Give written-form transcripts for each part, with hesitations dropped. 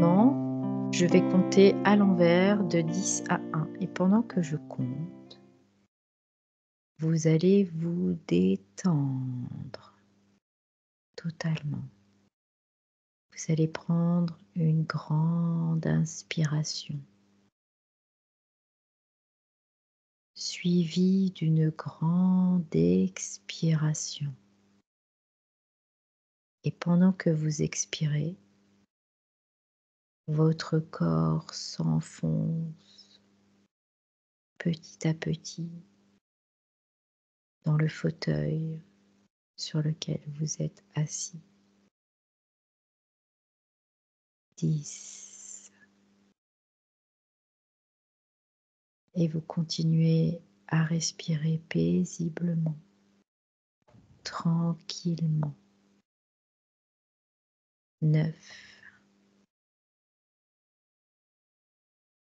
moment, je vais compter à l'envers de 10 à 1. Et pendant que je compte, vous allez vous détendre totalement. Vous allez prendre une grande inspiration, suivie d'une grande expiration. Et pendant que vous expirez, votre corps s'enfonce petit à petit dans le fauteuil sur lequel vous êtes assis. 10. Et vous continuez à respirer paisiblement, tranquillement. 9.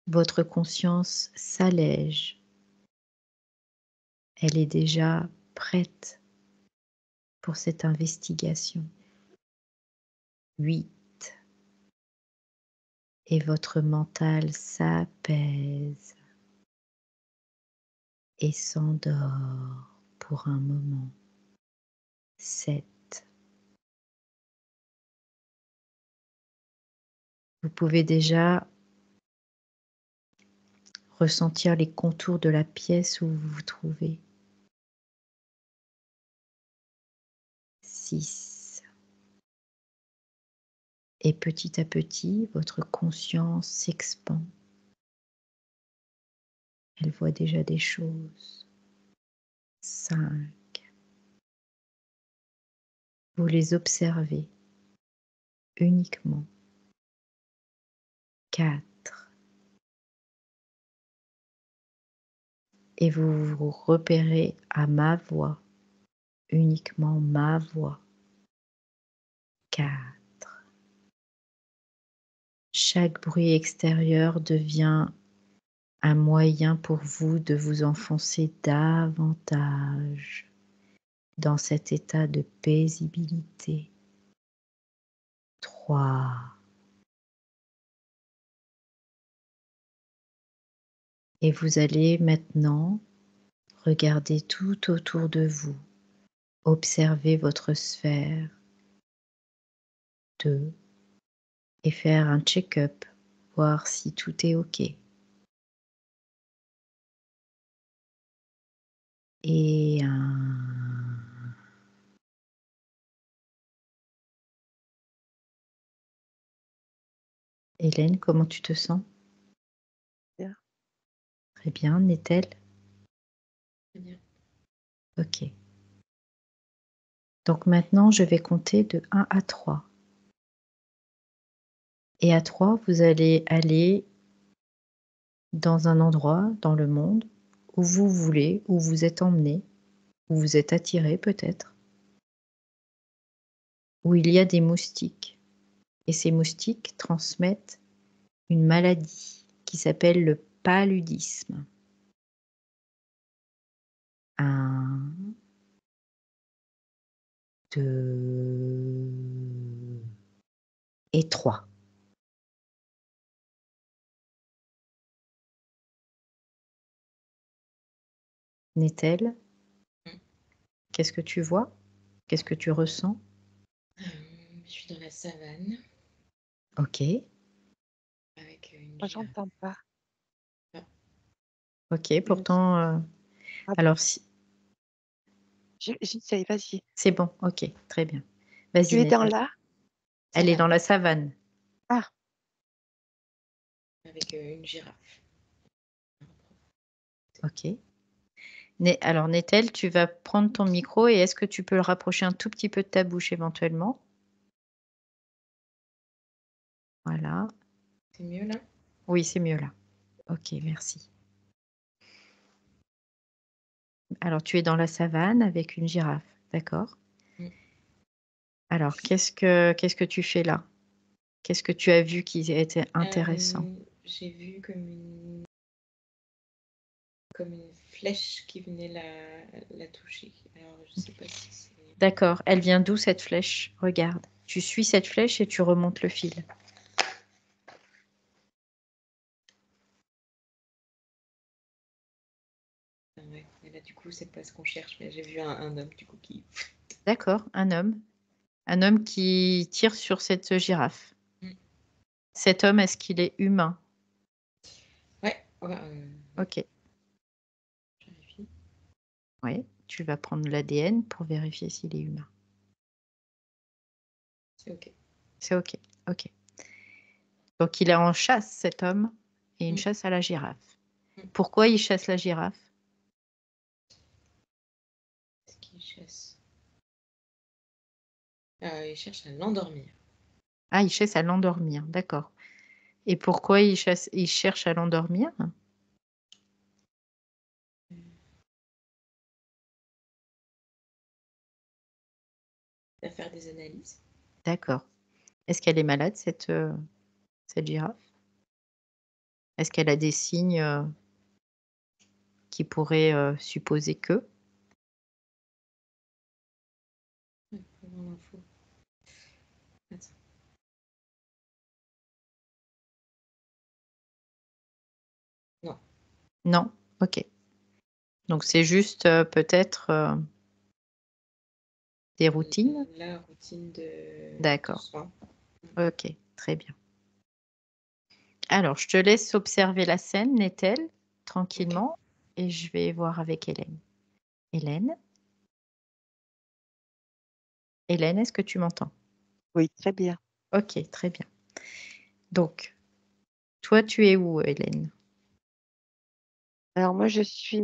Votre conscience s'allège. Elle est déjà prête pour cette investigation. 8. Et votre mental s'apaise et s'endort pour un moment. 7. Vous pouvez déjà ressentir les contours de la pièce où vous vous trouvez. 6. Et petit à petit, votre conscience s'expand. Elle voit déjà des choses. 5. Vous les observez uniquement. 4. Et vous vous repérez à ma voix, uniquement ma voix. 4. Chaque bruit extérieur devient un moyen pour vous de vous enfoncer davantage dans cet état de paisibilité. 3. Et vous allez maintenant regarder tout autour de vous, observer votre sphère. 2. Et faire un check-up, voir si tout est OK. Et 1. Hélène, comment tu te sens? Bien. Très bien. N'est-elle? Très bien. OK. Donc maintenant, je vais compter de 1 à 3. Et à 3, vous allez aller dans un endroit dans le monde où vous voulez, où vous êtes emmené, où vous êtes attiré peut-être, où il y a des moustiques. Et ces moustiques transmettent une maladie qui s'appelle le paludisme. 1, 2 et 3. N'est-elle? Qu'est-ce que tu vois? Qu'est-ce que tu ressens? Je suis dans la savane OK. avec une Moi, girafe. j'entends pas. OK, pourtant, Ah bon, alors si j'essaye, vas-y. c'est bon, OK, très bien. Tu Vas-y es dans Néthel. la Elle est dans Savane la savane. Ah, avec une girafe. OK. Alors Néthel, tu vas prendre ton micro et est-ce que tu peux le rapprocher un tout petit peu de ta bouche éventuellement? Voilà. C'est mieux là? Oui, c'est mieux là. OK, merci. Alors tu es dans la savane avec une girafe, d'accord? Mm. Alors qu'est-ce que tu fais là? Qu'est-ce que tu as vu qui était intéressant? J'ai vu comme une flèche qui venait la toucher. Alors je sais pas si c'est... D'accord, elle vient d'où cette flèche? Regarde, tu suis cette flèche et tu remontes le fil. ouais. Et là, du coup, c'est pas ce qu'on cherche, mais j'ai vu un homme, du coup, qui... D'accord, un homme. Un homme qui tire sur cette girafe. Mm. Cet homme, est-ce qu'il est humain? Ouais, ouais, Ok, je vérifie. oui. Tu vas prendre l'ADN pour vérifier s'il est humain. C'est OK. C'est ok, ok. Donc il est en chasse, cet homme, et une Mm. chasse à la girafe. Mm. Pourquoi il chasse la girafe? Est-ce qu'il chasse? Il cherche à l'endormir. Ah, il chasse à l'endormir, d'accord. Et pourquoi il cherche à l'endormir? À faire des analyses. D'accord. Est-ce qu'elle est malade, cette girafe? Est-ce qu'elle a des signes qui pourraient supposer que? Ouais, faut avoir l'info. Attends. Non. Non? Ok. Donc c'est juste peut-être des routines? La routine de D'accord. soins. Ok, très bien. Alors, je te laisse observer la scène, Nethel, OK. tranquillement, et je vais voir avec Hélène. Hélène? Hélène, est-ce que tu m'entends? Oui, très bien. Ok, très bien. Donc, toi, tu es où, Hélène? Alors moi, je suis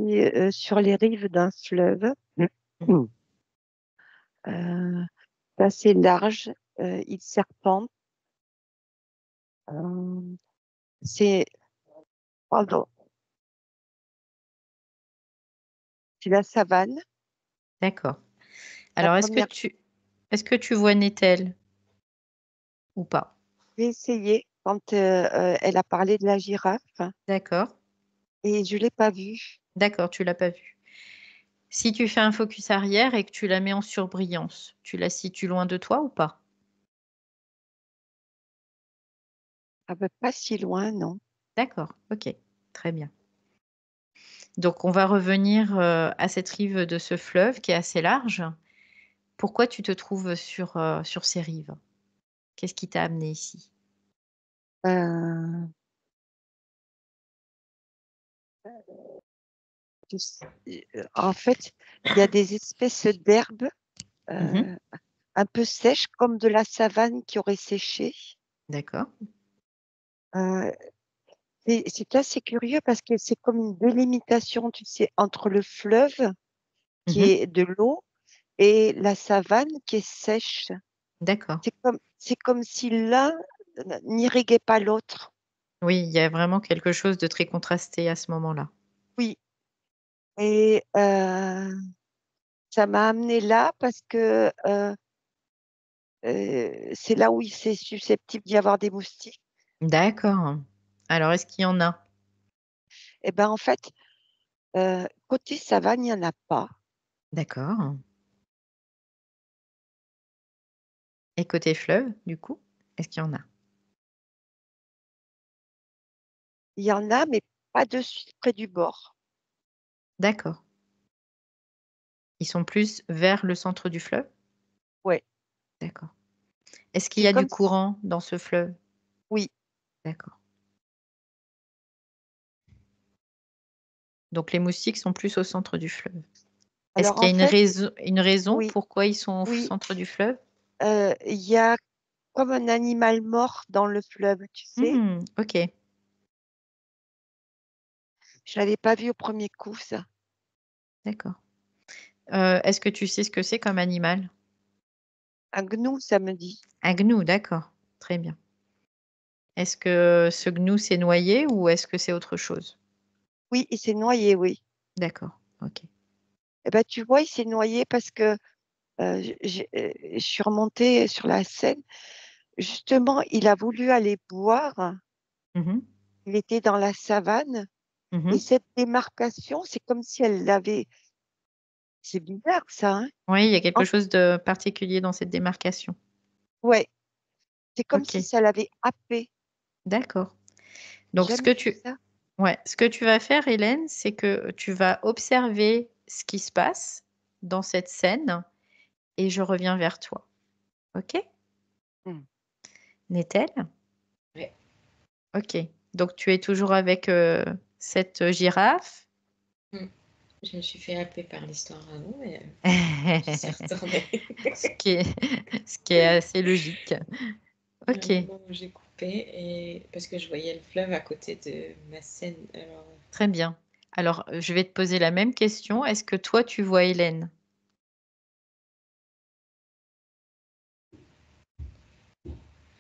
sur les rives d'un fleuve Mhm. euh, assez large. Il serpente. Euh, c'est pardon, c'est la savane. D'accord. La Alors, première, est-ce que tu vois Nethel ou pas? j'ai essayé quand elle a parlé de la girafe D'accord. et je l'ai pas vue. D'accord, tu l'as pas vue. Si tu fais un focus arrière et que tu la mets en surbrillance, tu la situes loin de toi ou pas? Ah ben, pas si loin, non. D'accord, ok, très bien. Donc, on va revenir à cette rive de ce fleuve qui est assez large. Pourquoi tu te trouves sur ces rives? Qu'est-ce qui t'a amené ici? Euh, En fait, il y a des espèces d'herbes Mhm. euh, un peu sèches, comme de la savane qui aurait séché. D'accord. Euh, c'est assez curieux parce que c'est comme une délimitation, tu sais, entre le fleuve qui Mhm. est de l'eau et la savane qui est sèche. D'accord. C'est comme si l'un n'irriguait pas l'autre. Oui, il y a vraiment quelque chose de très contrasté à ce moment-là. Oui. Et ça m'a amené là parce que c'est là où il c'est susceptible d'y avoir des moustiques. D'accord. Alors, est-ce qu'il y en a? Et ben en fait, côté savane, il n'y en a pas. D'accord. Et côté fleuve, du coup, est-ce qu'il y en a? Il y en a, mais pas de suite près du bord. D'accord. Ils sont plus vers le centre du fleuve? Ouais. D'accord. Est-ce qu'il C'est y a du comme courant dans ce fleuve? oui. D'accord. Donc les moustiques sont plus au centre du fleuve. Est-ce Alors qu'il y en a fait, une raison oui, pourquoi ils sont au oui. centre du fleuve? Il y a comme un animal mort dans le fleuve, tu sais. Ok, Je l'avais pas vu au premier coup, ça. d'accord. Est-ce que tu sais ce que c'est comme animal? Un gnou, ça me dit. Un gnou, d'accord. Très bien. Est-ce que ce gnou s'est noyé ou est-ce que c'est autre chose? Oui, il s'est noyé, oui. D'accord, ok. Eh ben, tu vois, il s'est noyé parce que je suis remontée sur la Seine. Justement, il a voulu aller boire. Mhm, Il était dans la savane. Et mhm. cette démarcation, c'est comme si elle l'avait. C'est bizarre, ça, hein? Oui, il y a quelque En- chose de particulier dans cette démarcation. Ouais, c'est comme Ok, si ça l'avait happé. d'accord. J'ai Donc, jamais vu ça. Ouais, ce que tu vas faire, Hélène, c'est que tu vas observer ce qui se passe dans cette scène et je reviens vers toi. Ok? Hmm. N'est-elle? Ouais. Ok. Donc tu es toujours avec cette girafe. Je me suis fait happer par l'histoire avant, mais j'y suis Ce retournée. ce qui est assez logique. À Ok, un moment où j'ai coupé, et parce que je voyais le fleuve à côté de ma scène. Alors, très bien. Alors, je vais te poser la même question. Est-ce que toi, tu vois Hélène?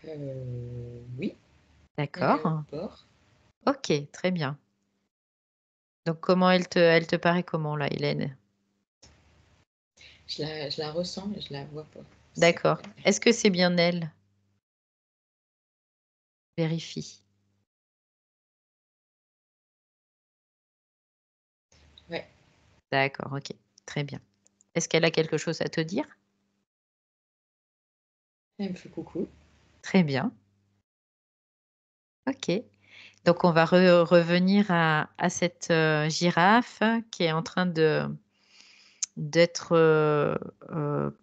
oui, elle est au D'accord. bord. Ok, très bien. Donc, comment elle te paraît comment, là, Hélène? Je la ressens, mais je la vois pas. D'accord. Est-ce que c'est bien elle? Vérifie. Ouais, D'accord, ok. Très bien. Est-ce qu'elle a quelque chose à te dire? elle me fait coucou. Très bien. Ok. Donc, on va revenir à cette girafe qui est en train d'être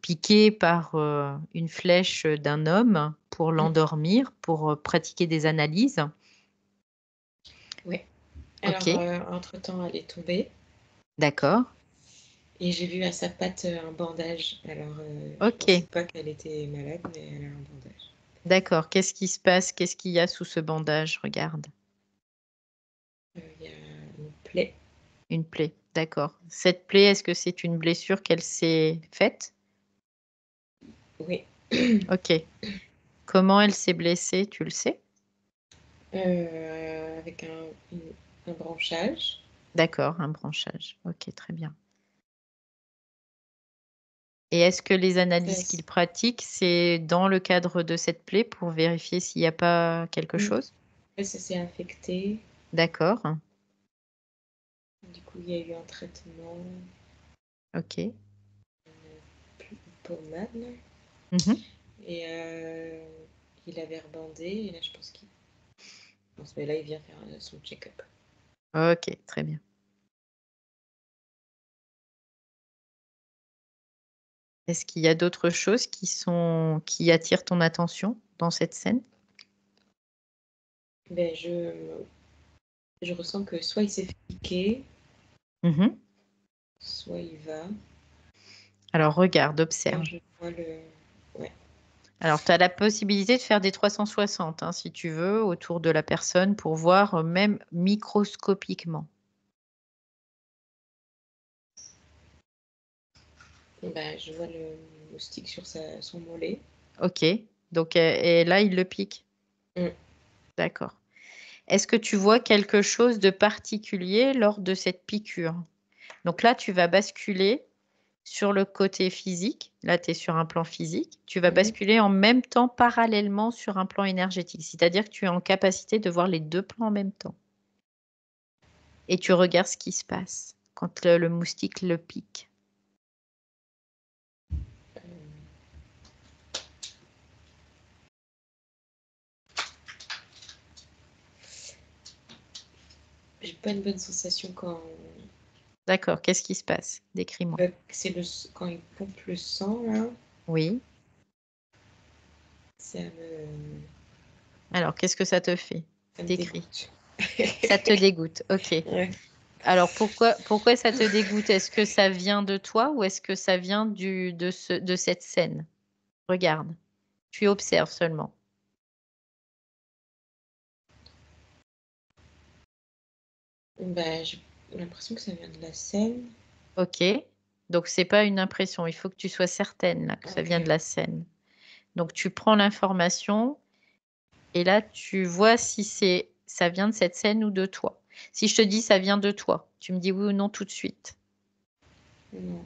piquée par une flèche d'un homme pour l'endormir, pour pratiquer des analyses. Ouais. Ok, Alors, entre-temps, elle est tombée d'accord. et j'ai vu à sa patte un bandage. Alors, je pensais Ok, pas qu'elle était malade, mais elle a un bandage. d'accord. Qu'est-ce qui se passe? Qu'est-ce qu'il y a sous ce bandage? Regarde, Il y a une plaie. une plaie. D'accord. Cette plaie, est-ce que c'est une blessure qu'elle s'est faite? Oui. Ok. Comment elle s'est blessée, tu le sais? Avec un branchage. D'accord, un branchage. Ok, très bien. Et est-ce que les analyses qu'il Ça, pratique, c'est dans le cadre de cette plaie pour vérifier s'il n'y a pas quelque chose? ça s'est infecté. D'accord, Du coup, il y a eu un traitement ok. pommade. Mhm. Et il avait rebandé. Et là, je pense mais là, il vient faire son check-up. Ok, très bien. Est-ce qu'il y a d'autres choses qui attirent ton attention dans cette scène? Ben, je ressens que soit il s'est fait piquer, Mhm. soit il va. Alors regarde, Là, observe. je vois le. Ouais. Alors tu as la possibilité de faire des 360 hein, si tu veux autour de la personne pour voir même microscopiquement. Ben, je vois le moustique sur son mollet. Ok, donc et là il le pique. Mm. D'accord. Est-ce que tu vois quelque chose de particulier lors de cette piqûre? Donc là, tu vas basculer sur le côté physique. Là, tu es sur un plan physique. Tu vas Mhm. basculer en même temps, parallèlement, sur un plan énergétique. C'est-à-dire que tu es en capacité de voir les deux plans en même temps. Et tu regardes ce qui se passe quand le moustique le pique. J'ai pas une bonne sensation quand. D'accord, qu'est-ce qui se passe? Décris-moi. C'est quand il pompe le sang, là. Oui. Ça me, Alors, qu'est-ce que ça te fait? ça me Décris. dégoûte. Ça te dégoûte. Ok. Ouais. Alors, pourquoi ça te dégoûte? Est-ce que ça vient de toi ou est-ce que ça vient de cette scène? Regarde. Tu observes seulement. Ben, j'ai l'impression que ça vient de la scène. Ok. Donc, c'est pas une impression. Il faut que tu sois certaine là, que ça vient de Ok. la scène. Donc, tu prends l'information et là, tu vois si ça vient de cette scène ou de toi. Si je te dis ça vient de toi, tu me dis oui ou non tout de suite. Non.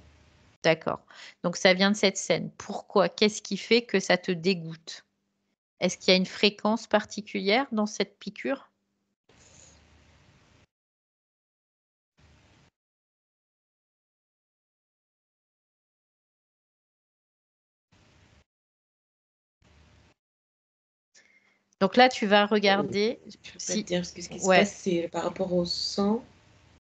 D'accord. Donc, ça vient de cette scène. Pourquoi? Qu'est-ce qui fait que ça te dégoûte? Est-ce qu'il y a une fréquence particulière dans cette piqûre? Donc là, tu vas regarder Je peux pas te si... dire, parce que ce qui se Ouais, passe, c'est par rapport au sang.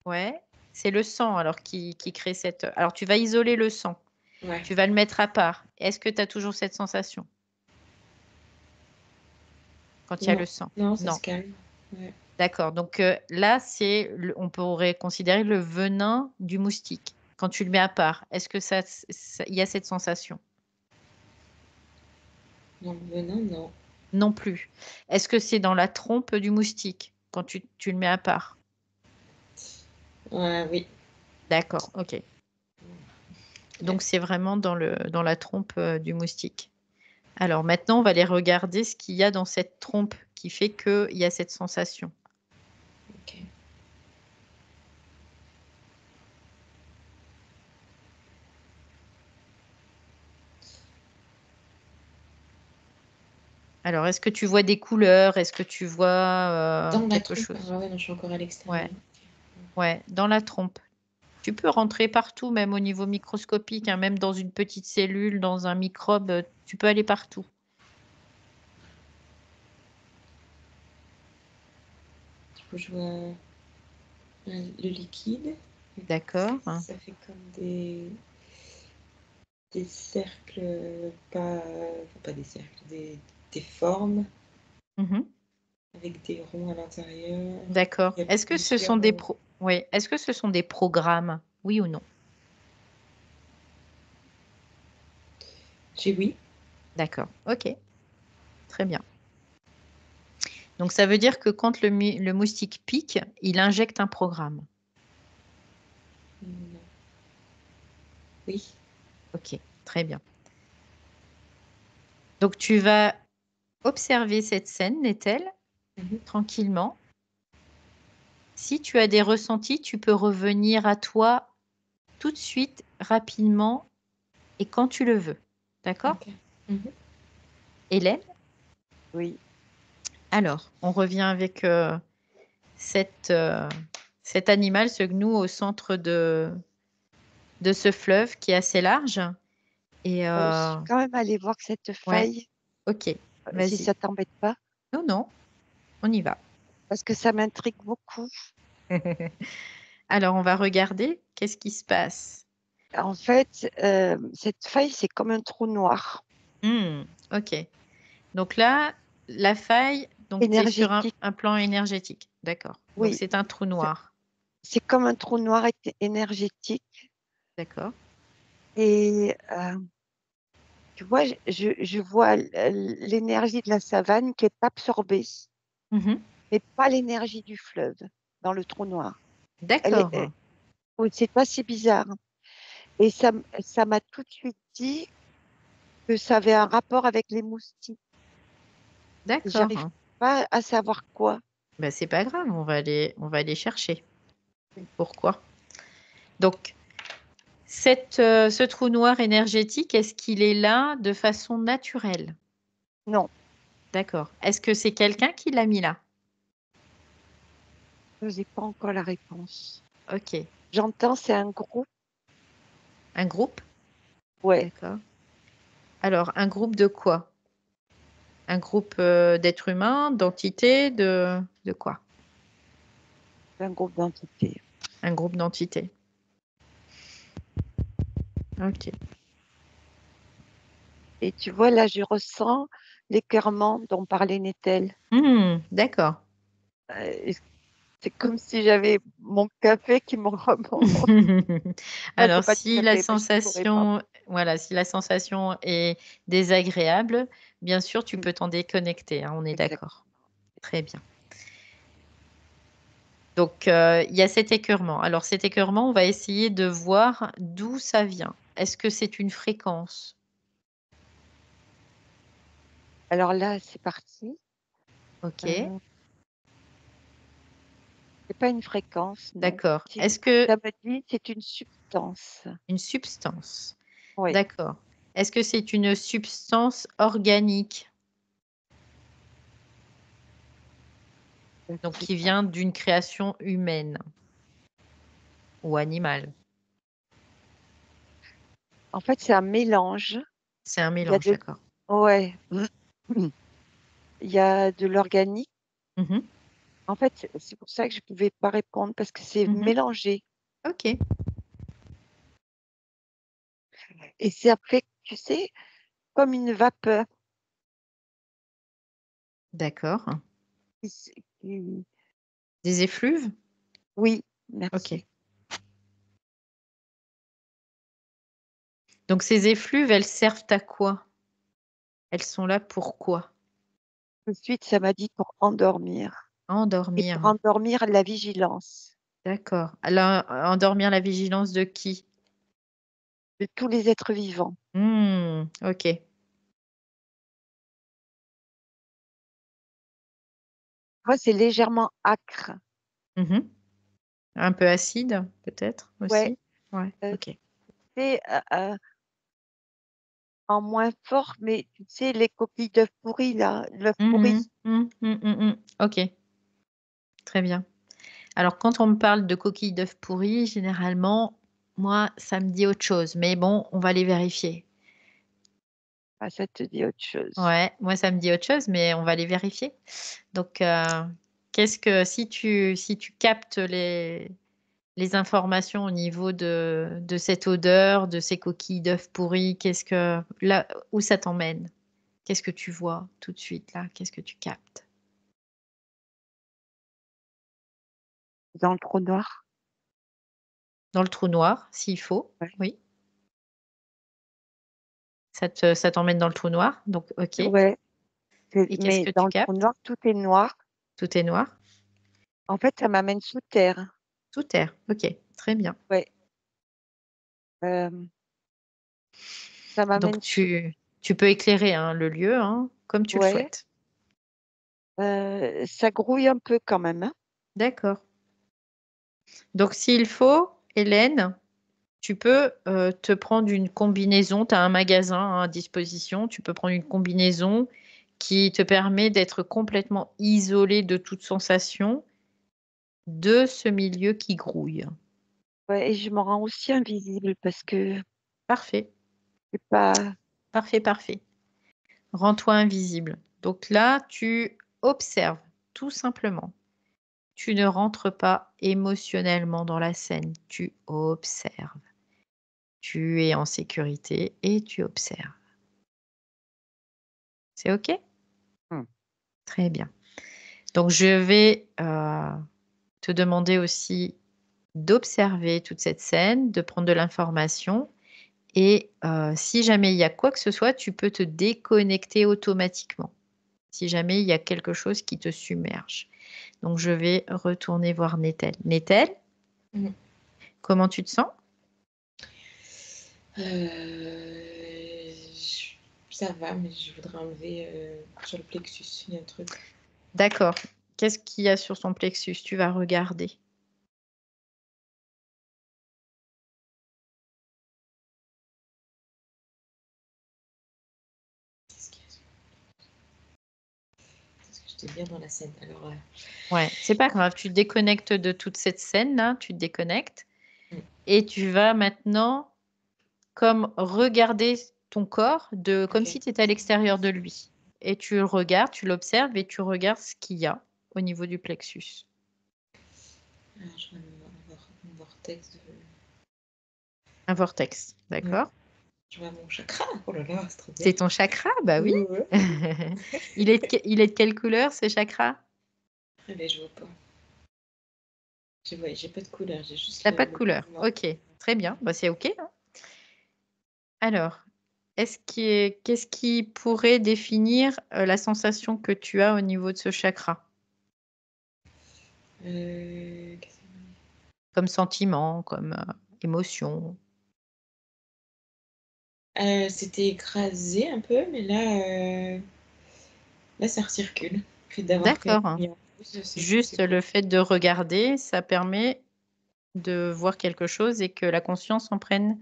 ouais. C'est le sang alors qui crée cette... Alors, tu vas isoler le sang. Ouais. Tu vas le mettre à part. Est-ce que tu as toujours cette sensation quand il y a Non, le sang? non, ça Non. se calme. Ouais. D'accord. Donc là, on pourrait considérer le venin du moustique. Quand tu le mets à part, est-ce que il y a cette sensation? Non, le venin, non. Non plus. Est-ce que c'est dans la trompe du moustique quand tu le mets à part? Ouais, oui. D'accord, ok. Donc c'est vraiment dans la trompe du moustique. Alors maintenant, on va aller regarder ce qu'il y a dans cette trompe qui fait qu'il y a cette sensation. Ok. Alors, est-ce que tu vois des couleurs? Est-ce que tu vois Dans la quelque trompe. chose? Ah ouais, non, je suis encore à l'extérieur. Ouais, ouais, dans la trompe. Tu peux rentrer partout, même au niveau microscopique, hein, même dans une petite cellule, dans un microbe, tu peux aller partout. Du coup, je vois le liquide. D'accord. Ça fait comme des cercles, pas des cercles, des formes Mhm. avec des ronds à l'intérieur. D'accord. Il y a Est-ce que ce plusieurs. sont oui. Est-ce que ce sont des programmes? Oui ou non? J'ai oui. D'accord. Ok. Très bien. Donc, ça veut dire que quand le moustique pique, il injecte un programme. Non. Oui. Ok. Très bien. Donc, tu vas observer cette scène, Nethel, Mhm. tranquillement. Si tu as des ressentis, tu peux revenir à toi tout de suite, rapidement et quand tu le veux. D'accord? Ok. Mhm. Hélène? Oui. Alors, on revient avec cet animal, ce gnou au centre de ce fleuve qui est assez large. Et Je suis quand même allée voir cette ouais, faille, ok, si vas-y. ça t'embête pas, Non, non, on y va. parce que ça m'intrigue beaucoup. Alors, on va regarder qu'est-ce qui se passe. En fait, cette faille, c'est comme un trou noir Ok. Donc là, la faille, donc tu es sur énergétique. un plan énergétique. D'accord. Donc Oui, c'est un trou c'est noir. c'est comme un trou noir énergétique. D'accord. Et tu vois, je vois l'énergie de la savane qui est absorbée, Mhm. mais pas l'énergie du fleuve dans le trou noir. D'accord. Oui, c'est assez bizarre. Et ça m'a tout de suite dit que ça avait un rapport avec les moustiques. J'arrive D'accord. pas à savoir quoi. Ben, c'est pas grave, on va aller chercher. Pourquoi? Donc, ce trou noir énergétique, est-ce qu'il est là de façon naturelle? Non, D'accord. Est-ce que c'est quelqu'un qui l'a mis là? je n'ai pas encore la réponse. Ok. J'entends, c'est un groupe. Un groupe? Ouais, D'accord. Alors, un groupe de quoi? Un groupe d'êtres humains, d'entités, de quoi? un groupe d'entités. Un groupe d'entités. Ok. Et tu vois, là, je ressens l'écœurement dont parlait Nethel. D'accord. Et c'est comme si j'avais mon café qui me remonte. Enfin, c'est Alors, pas du si la café, parce que je pourrais pas. sensation, voilà, si la sensation est désagréable, bien sûr, tu peux t'en déconnecter, hein, on est d'accord. Exactement. Très bien. Donc, il y a cet écœurement. Alors, cet écœurement, on va essayer de voir d'où ça vient. Est-ce que c'est une fréquence? Alors là, c'est parti. Ok, Euh, c'est pas une fréquence, non. d'accord. Si Est-ce que ça me dit, c'est une substance. une substance? Oui. D'accord. Est-ce que c'est une substance organique, Je ne donc sais qui pas. vient d'une création humaine ou animale? En fait, c'est un mélange. C'est un Il y a mélange, de... d'accord. Ouais. il y a de l'organique. Mhm, En fait, c'est pour ça que je ne pouvais pas répondre parce que c'est mhm. mélangé. Ok, Et c'est après, tu sais, comme une vapeur. d'accord. Qui- Des effluves? Oui, Ok. merci. Donc ces effluves, elles servent à quoi? Elles sont là pour quoi? Tout de suite, ça m'a dit pour endormir. Et pour Endormir. endormir la vigilance D'accord. Alors, endormir la vigilance de qui? de tous les êtres vivants. Ok. Moi, c'est légèrement acre. Mhm. Un peu acide, peut-être Ouais, aussi? Ouais, ok. c'est en moins fort, mais tu sais, les coquilles d'œufs pourris, là, l'œuf pourri, Ok, très bien. Alors, quand on me parle de coquilles d'œufs pourris, généralement, moi, ça me dit autre chose. Mais bon, on va les vérifier. ah, ça te dit autre chose. Ouais, moi, ça me dit autre chose, mais on va les vérifier. Donc, si tu captes les informations au niveau de cette odeur, de ces coquilles d'œufs pourris, là, où ça t'emmène? Qu'est-ce que tu vois tout de suite là? Qu'est-ce que tu captes? Dans le trou noir. Dans le trou noir, s'il faut. Ouais. Oui. Ça t'emmène dans le trou noir. Donc, ok. Ouais, Et qu'est-ce mais que dans tu le trou captes? noir, tout est noir. Tout est noir. En fait, ça m'amène sous terre. Sous terre. Ok. Très bien. Ouais. Euh, ça Donc, m'amène sous. tu peux éclairer hein, le lieu hein, comme tu le Ouais. souhaites. Ça grouille un peu quand même, hein. D'accord. Donc, s'il faut, Hélène, tu peux te prendre une combinaison. Tu as un magasin hein, à disposition. Tu peux prendre une combinaison qui te permet d'être complètement isolé de toute sensation de ce milieu qui grouille. Ouais, et je me rends aussi invisible parce que Parfait, c'est pas. parfait, parfait. Rends-toi invisible. Donc là, tu observes, tout simplement. Tu ne rentres pas émotionnellement dans la scène, tu observes. Tu es en sécurité et tu observes. C'est OK? Hmm. Très bien. Donc, je vais te demander aussi d'observer toute cette scène, de prendre de l'information. Et si jamais il y a quoi que ce soit, tu peux te déconnecter automatiquement. Si jamais il y a quelque chose qui te submerge. Donc, je vais retourner voir Nétel. Nétel, Mhm. comment tu te sens? Ça va, mais je voudrais enlever sur le plexus. Il y a un truc. D'accord. Qu'est-ce qu'il y a sur ton plexus? Tu vas regarder. Qu'est-ce qu'il y a sur- Parce que j'étais bien dans la scène. Alors, Ouais, c'est pas grave. Tu te déconnectes de toute cette scène-là. Tu te déconnectes. mm, Et tu vas maintenant comme regarder ton corps comme ok. si tu étais à l'extérieur de lui. Et tu le regardes, tu l'observes et tu regardes ce qu'il y a au niveau du plexus. Alors, je vois un vortex de. Un vortex, Ouais. d'accord? Je vois mon chakra. Oh là là, c'est trop bien. C'est ton chakra? Bah oui. Ouais. Il est de quelle couleur ce chakra? Ah, mais je vois pas. J'ai pas de couleur, j'ai juste T'as pas de le couleur. mouvement. Ok, très bien. Bah, c'est ok, hein. Alors, qu'est-ce qui pourrait définir la sensation que tu as au niveau de ce chakra? Qu'est-ce que- Comme sentiment, comme émotion. C'était écrasé un peu, mais là ça recircule. Le fait d'avoir fait la D'accord. lumière en plus, c'est Juste cool. le fait de regarder, ça permet de voir quelque chose et que la conscience en prenne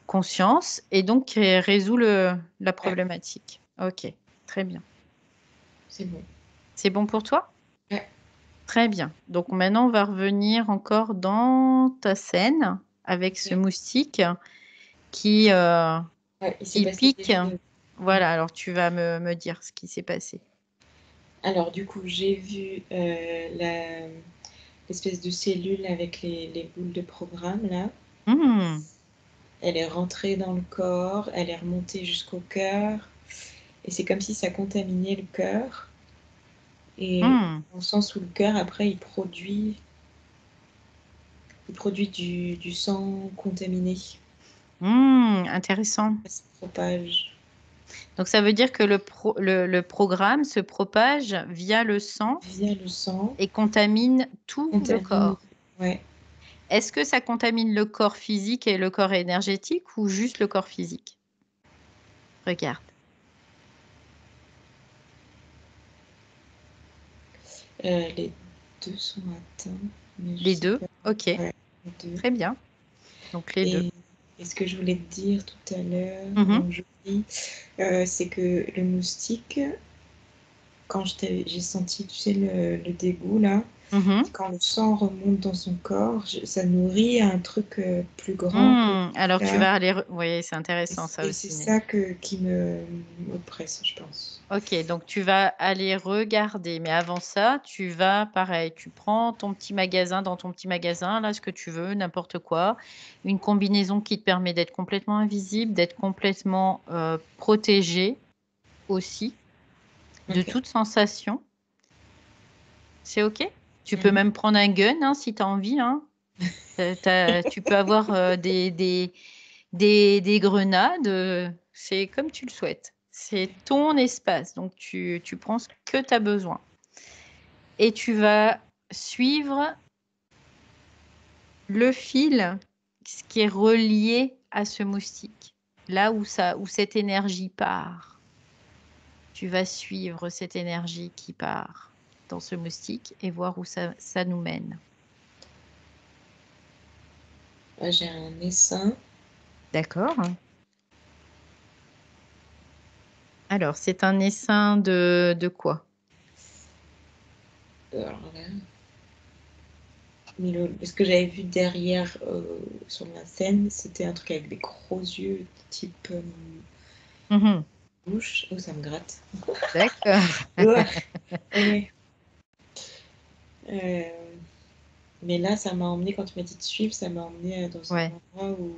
conscience et donc résout la Ouais, problématique. Ok, très bien. c'est bon. C'est bon pour toi? Ouais, Très bien. Donc maintenant, on va revenir encore dans ta scène avec ce ok. moustique qui, Ouais, il s'est qui passé pique. quelque chose. Voilà, alors tu vas me dire ce qui s'est passé. Alors, du coup, j'ai vu l'espèce de cellule avec les boules de programme, là. Hmm, Elle est rentrée dans le corps, elle est remontée jusqu'au cœur. Et c'est comme si ça contaminait le cœur. Et hmm, dans le sens où le cœur, après, il produit du sang contaminé. intéressant. Ça se propage Donc ça veut dire que le programme se propage via le sang via le sang, et contamine tout le contamine. corps. Ouais. Est-ce que ça contamine le corps physique et le corps énergétique ou juste le corps physique? Regarde. Les deux sont atteints, mais je Les sais deux? pas. Ok, Ouais, les deux. très bien. Donc les deux. Et ce que je voulais te dire tout à l'heure, Mhm, avant que j'oublie, c'est que le moustique, quand j'ai senti, tu sais, le dégoût là, mhm. quand le sang remonte dans son corps, ça nourrit un truc plus grand que Alors tu ça. vas aller... Oui, c'est intéressant ça Et c'est aussi. ça qui me oppresse, je pense. Ok, donc tu vas aller regarder, mais avant ça, tu vas, pareil, tu prends ton petit magasin, dans ton petit magasin, là, ce que tu veux, n'importe quoi, une combinaison qui te permet d'être complètement invisible, d'être complètement protégé aussi, de Ok. toute sensation. C'est ok? Tu peux Mhm. même prendre un gun hein, si tu as envie. Hein. Tu peux avoir des grenades, c'est comme tu le souhaites. C'est ton espace, donc tu prends ce que tu as besoin. Et tu vas suivre le fil, ce qui est relié à ce moustique, là où cette énergie part. Tu vas suivre cette énergie qui part dans ce moustique et voir où ça nous mène. Là, j'ai un essaim. D'accord. Alors, c'est un essaim de quoi? Alors là, ce que j'avais vu derrière sur la scène, c'était un truc avec des gros yeux type Mhm. bouche. Oh, ça me gratte. D'accord. Ouais. Ouais. Euh, mais là, ça m'a emmené, quand tu m'as dit de suivre, ça m'a emmené dans un Ouais. endroit où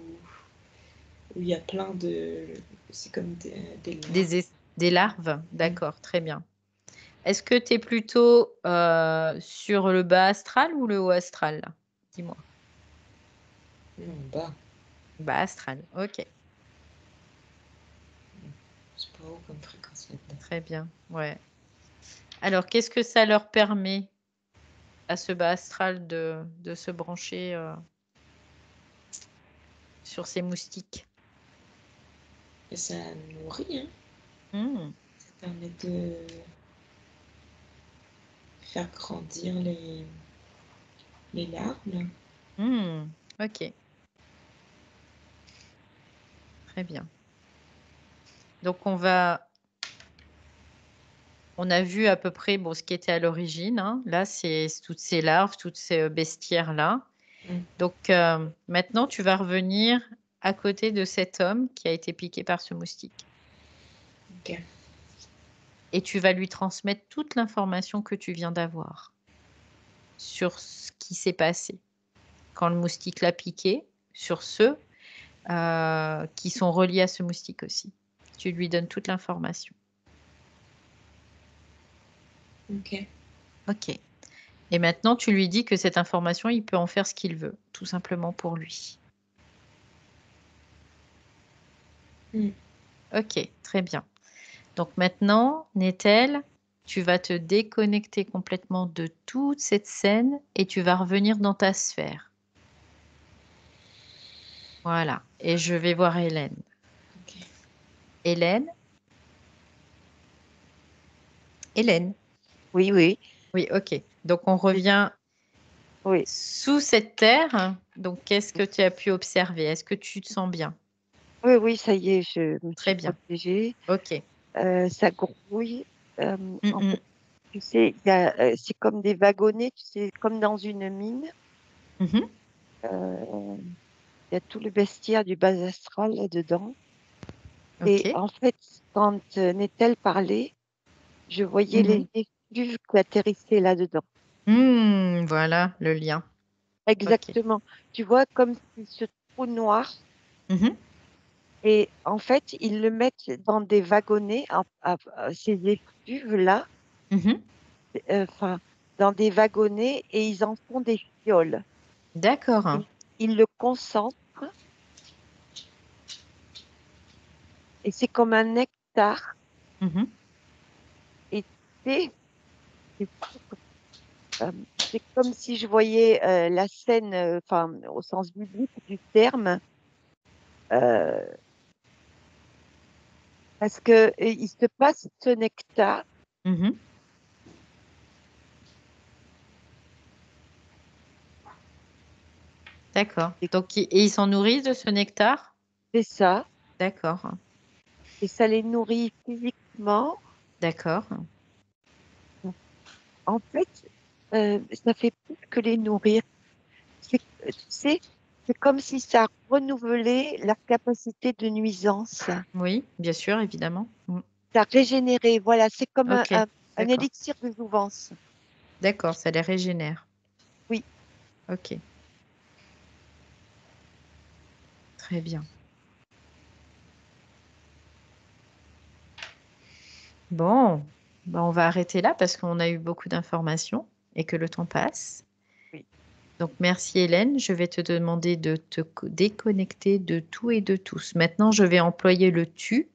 il y a plein de. C'est comme des larves. Des larves? D'accord, très bien. Est-ce que tu es plutôt sur le bas astral ou le haut astral, là? Dis-moi. Non, bas. Bas astral, ok, C'est pas haut comme fréquence là-dedans. très bien. Ouais. Alors, qu'est-ce que ça leur permet à ce bas astral de se brancher sur ces moustiques? Et ça nourrit, hein. Hmm, Ça permet de faire grandir les larves, là. ok, très bien. Donc, on a vu à peu près bon, ce qui était à l'origine. Hein. Là, c'est toutes ces larves, toutes ces bestiaires-là. Mm. Donc, maintenant, tu vas revenir à côté de cet homme qui a été piqué par ce moustique. Ok. Et tu vas lui transmettre toute l'information que tu viens d'avoir sur ce qui s'est passé quand le moustique l'a piqué, sur ceux qui sont reliés à ce moustique aussi. Tu lui donnes toute l'information. Ok. Ok. Et maintenant, tu lui dis que cette information, il peut en faire ce qu'il veut, tout simplement pour lui. Mm. Ok, très bien. Donc maintenant, Néthel, tu vas te déconnecter complètement de toute cette scène et tu vas revenir dans ta sphère. Voilà. Et je vais voir Hélène. Ok. Hélène? Hélène? Oui, oui, Oui, ok. Donc on revient oui. sous cette terre. Donc qu'est-ce que tu as pu observer? Est-ce que tu te sens bien? Oui, oui, ça y est, je me suis Très bien. protégée. Ok. Ça grouille. En Mm, fait, tu sais, c'est comme des wagonnets, tu sais, comme dans une mine. mm. Mhm. Euh, Il y a tout le bestiaire du bas astral là-dedans. Et Ok. en fait, quand Nethel parlait, je voyais Mhm. l'électricité effuve qui atterrissait là-dedans. Voilà le lien. Ok. Exactement. Tu vois, comme si ce trou noir, Mhm, et en fait, ils le mettent dans des wagonnets, ces effluves-là, mhm. enfin, dans des wagonnets, et ils en font des fioles. D'accord. Ils le concentrent, et c'est comme un nectar. Mhm. Et c'est c'est fou, euh, c'est comme si je voyais la scène, enfin, au sens biblique du terme, euh, parce que il se passe ce nectar. Mhm. D'accord. Et Donc, et ils s'en nourrissent de ce nectar? c'est ça, D'accord. et ça les nourrit physiquement. D'accord. En fait, ça fait plus que les nourrir. Tu sais, c'est comme si ça renouvelait leur capacité de nuisance. Oui, bien sûr, évidemment. Ça régénérait. Voilà, c'est comme Ok, un d'accord. élixir de jouvence. D'accord, ça les régénère. Oui. Ok, très bien. Bon, ben, on va arrêter là parce qu'on a eu beaucoup d'informations et que le temps passe. Oui. Donc, merci Hélène. Je vais te demander de te déconnecter de tout et de tous. Maintenant, je vais employer le tu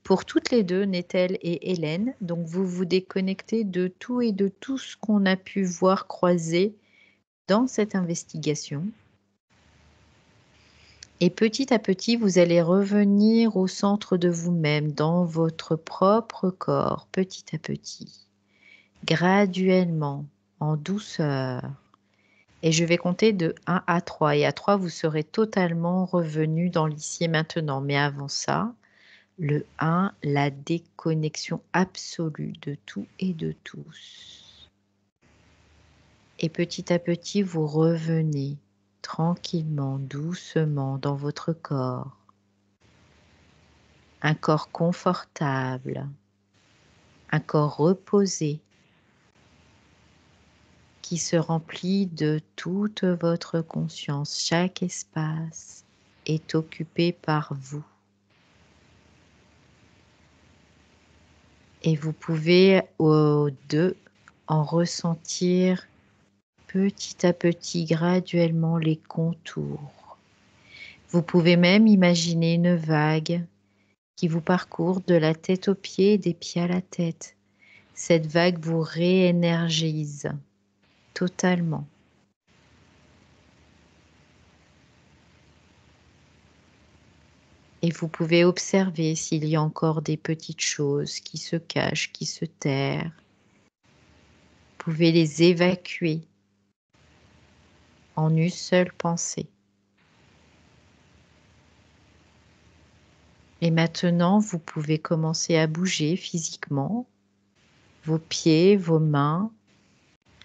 pour toutes les deux, Néthel et Hélène. Donc, vous vous déconnectez de tout et de tout ce qu'on a pu voir croiser dans cette investigation. Et petit à petit, vous allez revenir au centre de vous-même, dans votre propre corps, petit à petit, graduellement, en douceur. Et je vais compter de 1 à 3. Et à 3, vous serez totalement revenu dans l'ici et maintenant. Mais avant ça, le 1, la déconnexion absolue de tout et de tous. Et petit à petit, vous revenez tranquillement, doucement dans votre corps. Un corps confortable, un corps reposé qui se remplit de toute votre conscience. Chaque espace est occupé par vous. Et vous pouvez aux deux en ressentir petit à petit, graduellement les contours. Vous pouvez même imaginer une vague qui vous parcourt de la tête aux pieds et des pieds à la tête. Cette vague vous réénergise totalement. Et vous pouvez observer s'il y a encore des petites choses qui se cachent, qui se terrent. Vous pouvez les évacuer en une seule pensée. Et maintenant, vous pouvez commencer à bouger physiquement, vos pieds, vos mains,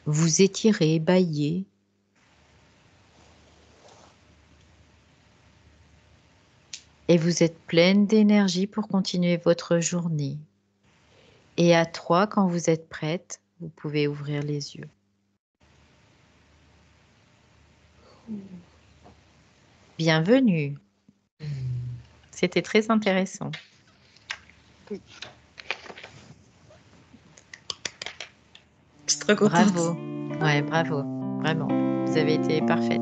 vous étirer, bâiller. Et vous êtes pleine d'énergie pour continuer votre journée. Et à 3, quand vous êtes prête, vous pouvez ouvrir les yeux. Bienvenue. C'était très intéressant. Oui. Je suis trop contente. Bravo. Ouais, bravo. Vraiment. Vous avez été parfaite.